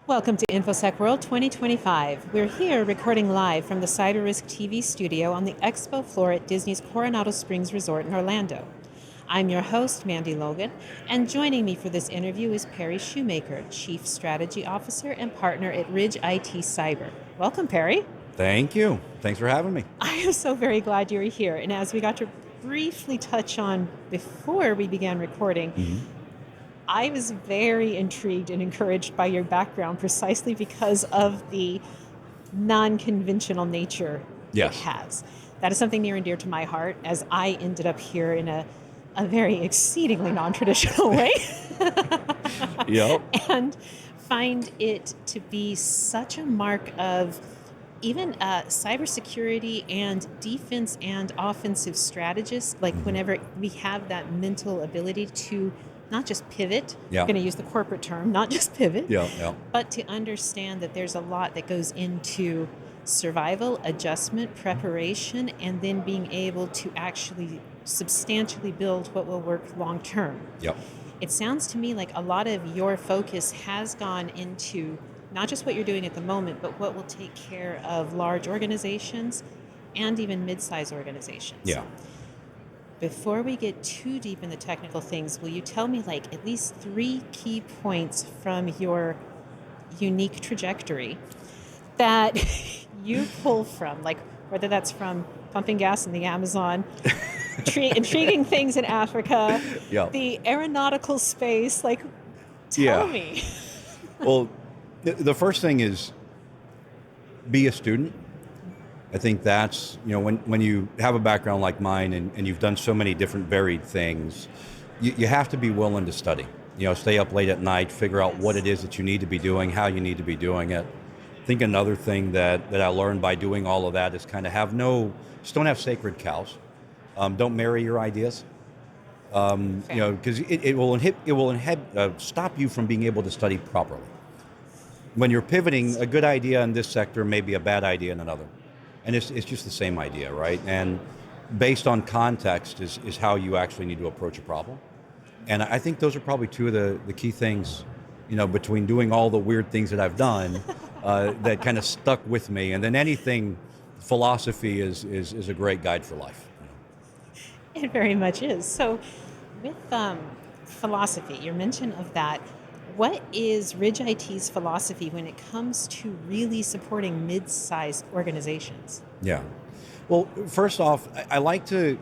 Welcome to InfoSec World 2025. We're here recording live from the CyberRisk TV studio on the expo floor at Disney's Coronado Springs Resort in Orlando. I'm your host, Mandy Logan, and joining me for this interview is Perry Schumacher, Chief Strategy Officer and Partner at Ridge IT Cyber. Welcome, Perry. Thank you. Thanks for having me. I am so very glad you're here. And as we got to briefly touch on before we began recording, I was very intrigued and encouraged by your background precisely because of the non-conventional nature Yes. it has. That is something near and dear to my heart, as I ended up here in a very exceedingly non-traditional way. Yep. And find it to be such a mark of even cybersecurity and defense and offensive strategists, like whenever we have that mental ability to not just pivot, Yeah. I'm going to use the corporate term, not just pivot, Yeah. but to understand that there's a lot that goes into survival, adjustment, preparation, and then being able to actually substantially build what will work long term. Yep. It sounds to me like a lot of your focus has gone into not just what you're doing at the moment, but what will take care of large organizations and even mid-sized organizations. Yeah. Before we get too deep in the technical things, will you tell me like at least 3 key points from your unique trajectory that you pull from, like whether that's from pumping gas in the Amazon, intriguing things in Africa, Yeah. the aeronautical space, like Yeah. tell me. Well, the first thing is be a student. I think that's, when you have a background like mine and you've done so many different varied things, you have to be willing to study. Stay up late at night, figure out what it is that you need to be doing, how you need to be doing it. I think another thing that I learned by doing all of that is kind of just don't have sacred cows. Don't marry your ideas. Because it will stop you from being able to study properly. When you're pivoting, a good idea in this sector may be a bad idea in another. And it's just the same idea, right? And based on context is how you actually need to approach a problem. And I think those are probably two of the key things, between doing all the weird things that I've done that kind of stuck with me. And then philosophy is a great guide for life. It very much is. So with philosophy, your mention of that, what is Ridge IT's philosophy when it comes to really supporting mid-sized organizations? Yeah. Well, first off, I like to,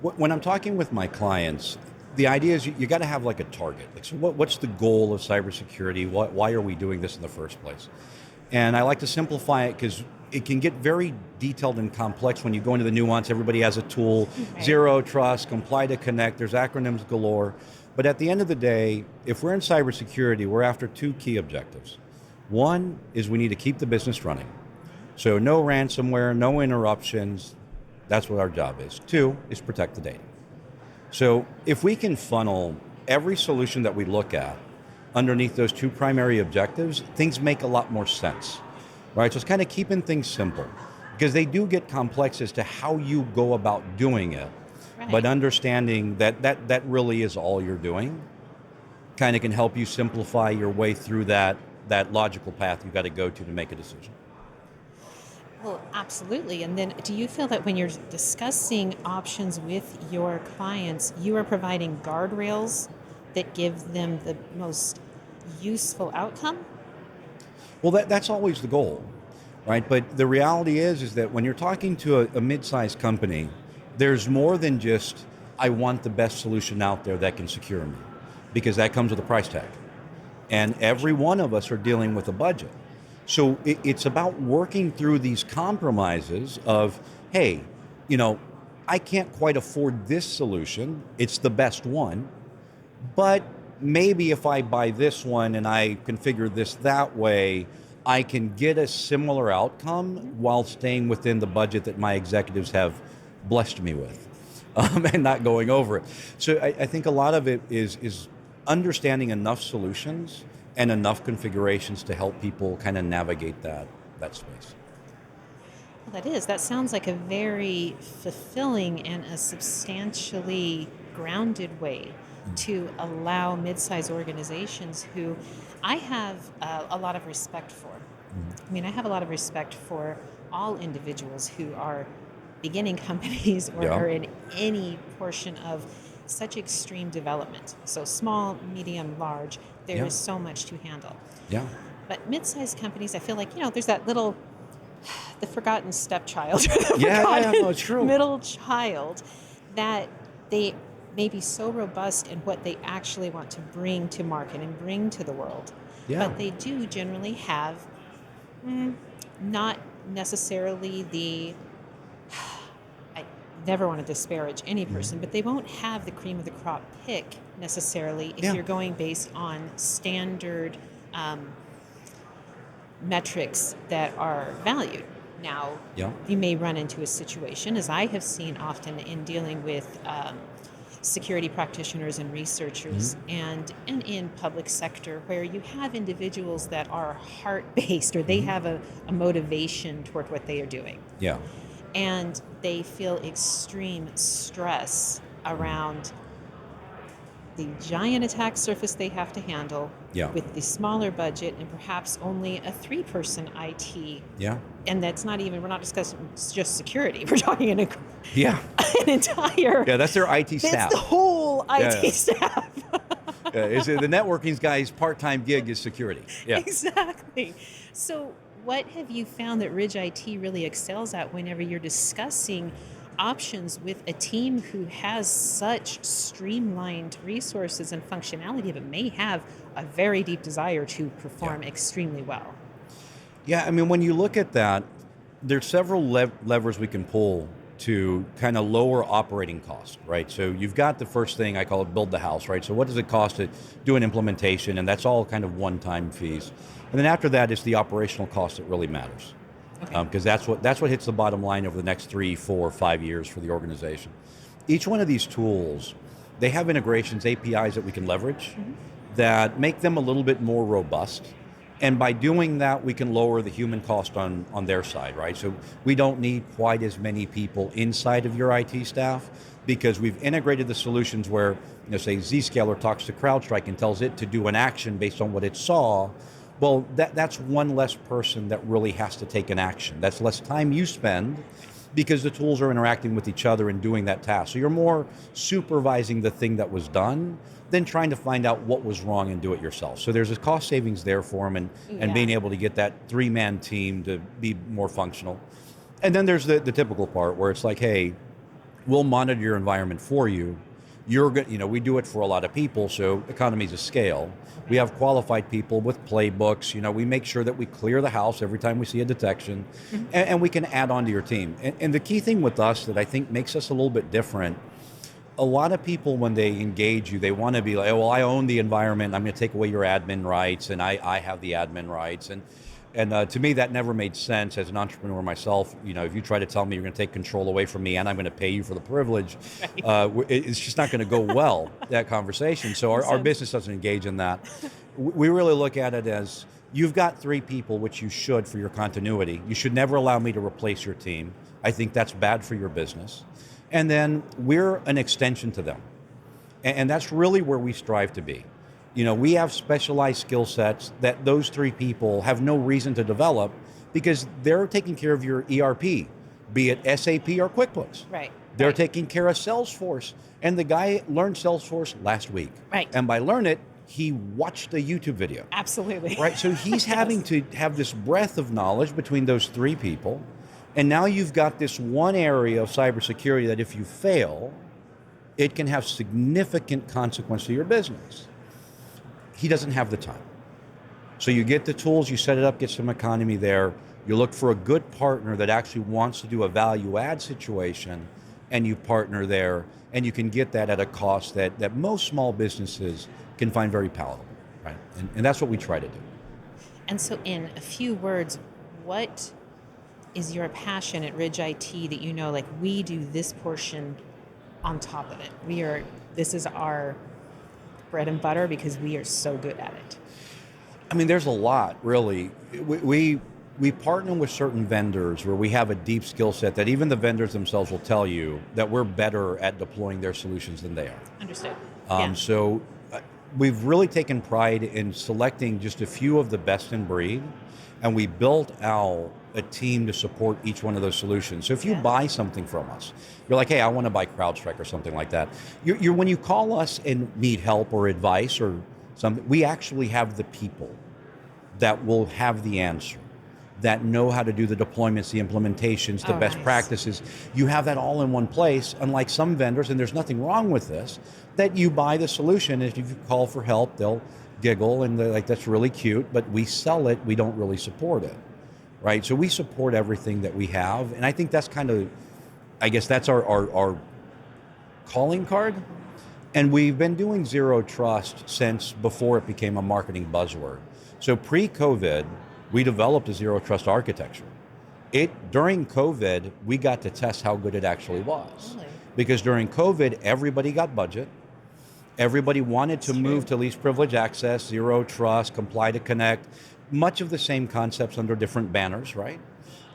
when I'm talking with my clients, the idea is you got to have like a target. Like, so what's the goal of cybersecurity? Why are we doing this in the first place? And I like to simplify it because it can get very detailed and complex when you go into the nuance. Everybody has a tool, Zero Trust, Comply to Connect, there's acronyms galore. But at the end of the day, if we're in cybersecurity, we're after 2 key objectives. One is we need to keep the business running. So no ransomware, no interruptions. That's what our job is. 2 is protect the data. So if we can funnel every solution that we look at underneath those 2 primary objectives, things make a lot more sense, right? So it's kind of keeping things simple because they do get complex as to how you go about doing it. Right. But understanding that really is all you're doing kind of can help you simplify your way through that logical path you've got to go to make a decision. Well, absolutely. And then do you feel that when you're discussing options with your clients, you are providing guardrails that give them the most useful outcome? Well, that's always the goal, right? But the reality is that when you're talking to a mid-sized company, there's more than just, I want the best solution out there that can secure me, because that comes with a price tag. And every one of us are dealing with a budget. So it's about working through these compromises of, hey, I can't quite afford this solution. It's the best one. But maybe if I buy this one and I configure this that way, I can get a similar outcome while staying within the budget that my executives have blessed me with, and not going over it. So I think a lot of it is understanding enough solutions and enough configurations to help people kind of navigate that space. Well, that sounds like a very fulfilling and a substantially grounded way to allow mid-sized organizations who I have a lot of respect for. I mean, I have a lot of respect for all individuals who are beginning companies or Yeah. are in any portion of such extreme development. So small, medium, large, there Yeah. is so much to handle. Yeah. But mid-sized companies, I feel like, there's that little, the forgotten stepchild, the Yeah. forgotten No, it's true. middle child, that they may be so robust in what they actually want to bring to market and bring to the world. Yeah. But they do generally have not necessarily I never want to disparage any person, but they won't have the cream of the crop pick necessarily if Yeah. you're going based on standard metrics that are valued. Now, Yeah. you may run into a situation, as I have seen often in dealing with security practitioners and researchers and in public sector, where you have individuals that are heart-based or they have a motivation toward what they are doing. Yeah. And they feel extreme stress around the giant attack surface they have to handle Yeah. with the smaller budget and perhaps only a 3-person IT. Yeah. And that's not even, we're not discussing just security. We're talking an Yeah. entire, Yeah. That's their IT it's staff. the whole IT Yeah. staff. The networking guy's part-time gig is security. Yeah. Exactly. So what have you found that Ridge IT really excels at whenever you're discussing options with a team who has such streamlined resources and functionality but may have a very deep desire to perform extremely well? Yeah, I mean, when you look at that, there's several levers we can pull to kind of lower operating costs, right? So you've got the first thing, I call it build the house, right? So what does it cost to do an implementation? And that's all kind of one-time fees. And then after that, it's the operational cost that really matters. Because that's what hits the bottom line over the next 3, 4, 5 years for the organization. Each one of these tools, they have integrations, APIs that we can leverage that make them a little bit more robust. And by doing that, we can lower the human cost on their side, right? So we don't need quite as many people inside of your IT staff because we've integrated the solutions where, say Zscaler talks to CrowdStrike and tells it to do an action based on what it saw. Well, that's one less person that really has to take an action. That's less time you spend because the tools are interacting with each other and doing that task. So you're more supervising the thing that was done than trying to find out what was wrong and do it yourself. So there's a cost savings there for them and being able to get that 3-man team to be more functional. And then there's the typical part where it's like, hey, we'll monitor your environment for you. We do it for a lot of people, so economies of scale. We have qualified people with playbooks. We make sure that we clear the house every time we see a detection, and we can add on to your team. And the key thing with us that I think makes us a little bit different, a lot of people, when they engage you, they want to be like, oh, well, I own the environment. I'm going to take away your admin rights, and I have the admin rights. And to me, that never made sense as an entrepreneur myself. If you try to tell me you're going to take control away from me and I'm going to pay you for the privilege, it's just not going to go well, that conversation. So our business doesn't engage in that. We really look at it as, you've got 3 people, which you should for your continuity. You should never allow me to replace your team. I think that's bad for your business. And then we're an extension to them. And that's really where we strive to be. We have specialized skill sets that those 3 people have no reason to develop because they're taking care of your ERP, be it SAP or QuickBooks. Right. They're taking care of Salesforce. And the guy learned Salesforce last week. Right. And by learn it, he watched a YouTube video. Absolutely. Right. So he's having to have this breadth of knowledge between those 3 people. And now you've got this one area of cybersecurity that if you fail, it can have significant consequence to your business. He doesn't have the time. So you get the tools, you set it up, get some economy there. You look for a good partner that actually wants to do a value add situation, and you partner there, and you can get that at a cost that most small businesses can find very palatable, right? And that's what we try to do. And so in a few words, what is your passion at Ridge IT that like we do this portion on top of it? This is our bread and butter because we are so good at it. I mean, there's a lot, really. We partner with certain vendors where we have a deep skill set that even the vendors themselves will tell you that we're better at deploying their solutions than they are. Understood. Yeah. So we've really taken pride in selecting just a few of the best in breed, and we built out a team to support each one of those solutions. So if you Yeah. buy something from us, you're like, hey, I want to buy CrowdStrike or something like that. When you call us and need help or advice or something, we actually have the people that will have the answer, that know how to do the deployments, the implementations, the Oh, best nice. practices. You have that all in one place, unlike some vendors, and there's nothing wrong with this, that you buy the solution, and if you call for help, they'll giggle, and they're like, that's really cute, but we sell it, we don't really support it, right? So we support everything that we have, and I think that's kind of, I guess that's our calling card. And we've been doing zero trust since before it became a marketing buzzword. So pre-COVID, we developed a zero trust architecture. During COVID, we got to test how good it actually was. Really? Because during COVID, everybody got budget. Everybody wanted to That's move true. to least privilege access, zero trust, comply to connect, much of the same concepts under different banners, right?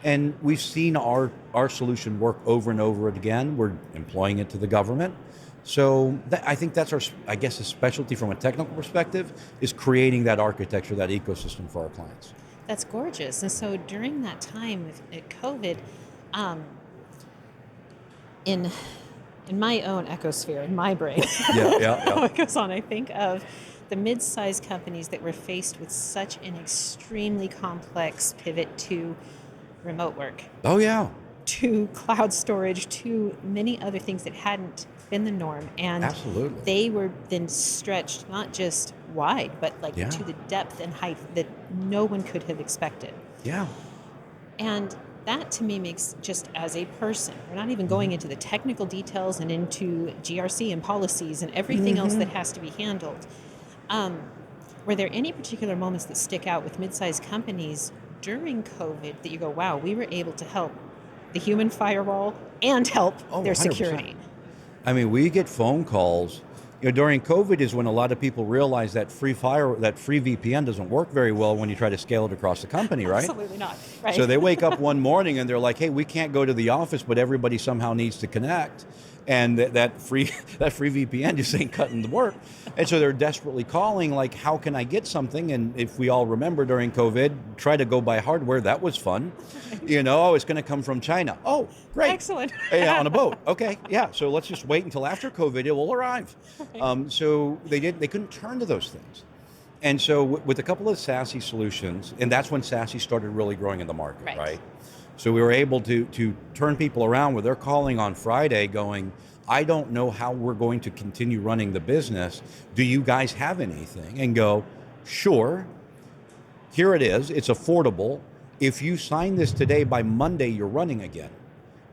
And we've seen our solution work over and over again. We're employing it to the government. So I think that's I guess, a specialty from a technical perspective is creating that architecture, that ecosystem for our clients. That's gorgeous. And so during that time with COVID, um, in my own ecosphere, in my brain, what goes on, I think of the mid-sized companies that were faced with such an extremely complex pivot to remote work, Oh, yeah. to cloud storage, to many other things that hadn't been the norm. And Absolutely. they were then stretched not just wide, but Yeah. to the depth and height that no one could have expected. Yeah. And that to me makes, just as a person, we're not even going into the technical details and into GRC and policies and everything else that has to be handled. Were there any particular moments that stick out with mid-sized companies during COVID that you go, wow, we were able to help the human firewall and help their 100%. security? I mean, we get phone calls. During COVID is when a lot of people realize that free VPN doesn't work very well when you try to scale it across the company, right? Absolutely not. Right. So they wake up one morning and they're like, hey, we can't go to the office, but everybody somehow needs to connect. And that free VPN just ain't cutting the work. And so they're desperately calling, like, how can I get something? And if we all remember during COVID, try to go buy hardware. That was fun. It's going to come from China. Oh, great. Excellent. Yeah, on a boat. Okay, yeah. So let's just wait until after COVID, it will arrive. So they couldn't turn to those things. And so with a couple of SASE solutions, and that's when SASE started really growing in the market, right? So we were able to turn people around where they're calling on Friday going, I don't know how we're going to continue running the business. Do you guys have anything? And go, sure, here it is. It's affordable. If you sign this today, by Monday, you're running again.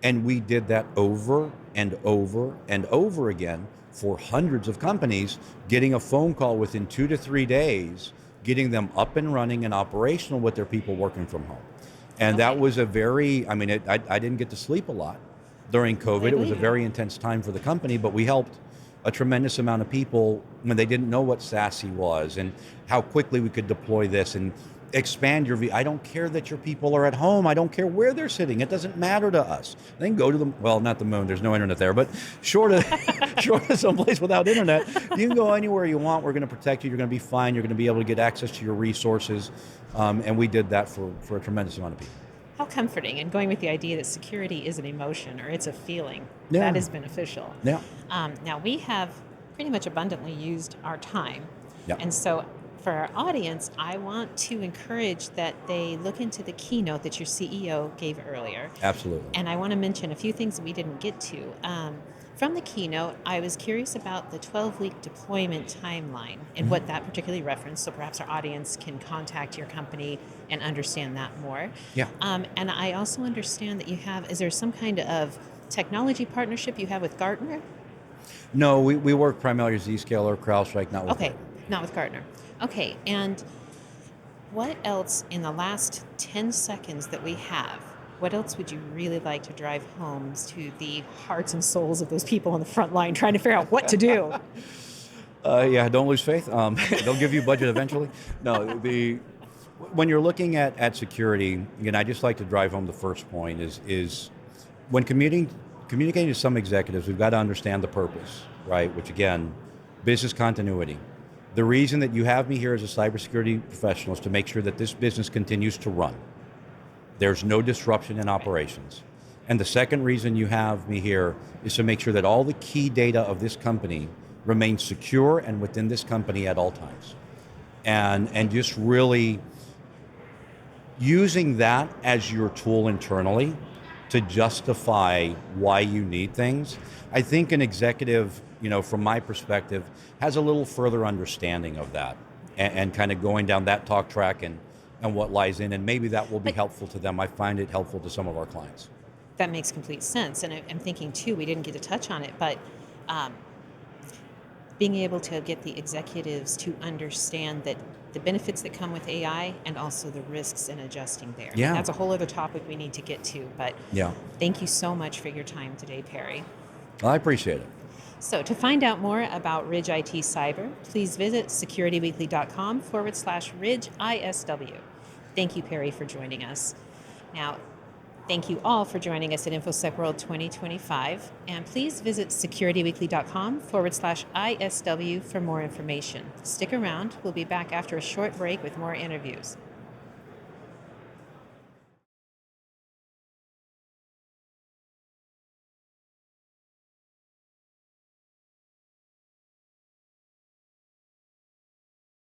And we did that over and over and over again for hundreds of companies, getting a phone call within 2 to 3 days, getting them up and running and operational with their people working from home. And that was I didn't get to sleep a lot during COVID. It was a very intense time for the company, but we helped a tremendous amount of people when they didn't know what SASE was and how quickly we could deploy this and expand your I don't care that your people are at home. I don't care where they're sitting. It doesn't matter to us. They can go to not the moon. There's no internet there, but short of someplace without internet, you can go anywhere you want. We're going to protect you. You're going to be fine. You're going to be able to get access to your resources. And we did that for a tremendous amount of people. How comforting, and going with the idea that security is an emotion or it's a feeling. Yeah. That is beneficial. Yeah. Now, we have pretty much abundantly used our time. Yeah. And so for our audience, I want to encourage that they look into the keynote that your CEO gave earlier. Absolutely. And I want to mention a few things that we didn't get to. From the keynote, I was curious about the 12-week deployment timeline and what that particularly referenced, so perhaps our audience can contact your company and understand that more. Yeah. And I also understand that is there some kind of technology partnership you have with Gartner? No, we work primarily with Zscaler, CrowdStrike, not with Okay, Gartner. not with Gartner. Okay, and what else in the last 10 seconds that we have, what else would you really like to drive home to the hearts and souls of those people on the front line trying to figure out what to do? Don't lose faith. They'll give you budget eventually. No, when you're looking at security, again, I just like to drive home the first point is when communicating to some executives, we've got to understand the purpose, right? Which again, business continuity. The reason that you have me here as a cybersecurity professional is to make sure that this business continues to run. There's no disruption in operations. And the second reason you have me here is to make sure that all the key data of this company remains secure and within this company at all times. And just really using that as your tool internally to justify why you need things. I think an executive, from my perspective, has a little further understanding of that and kind of going down that talk track and what lies in, and maybe that will be helpful to them. I find it helpful to some of our clients. That makes complete sense. And I'm thinking, too, we didn't get to touch on it, but being able to get the executives to understand that the benefits that come with AI and also the risks in adjusting there. Yeah. That's a whole other topic we need to get to, but Yeah. Thank you so much for your time today, Perry. Well, I appreciate it. So to find out more about Ridge IT Cyber, please visit securityweekly.com/Ridge ISW. Thank you, Perry, for joining us. Now, thank you all for joining us at InfoSec World 2025, and please visit securityweekly.com/ISW for more information. Stick around. We'll be back after a short break with more interviews.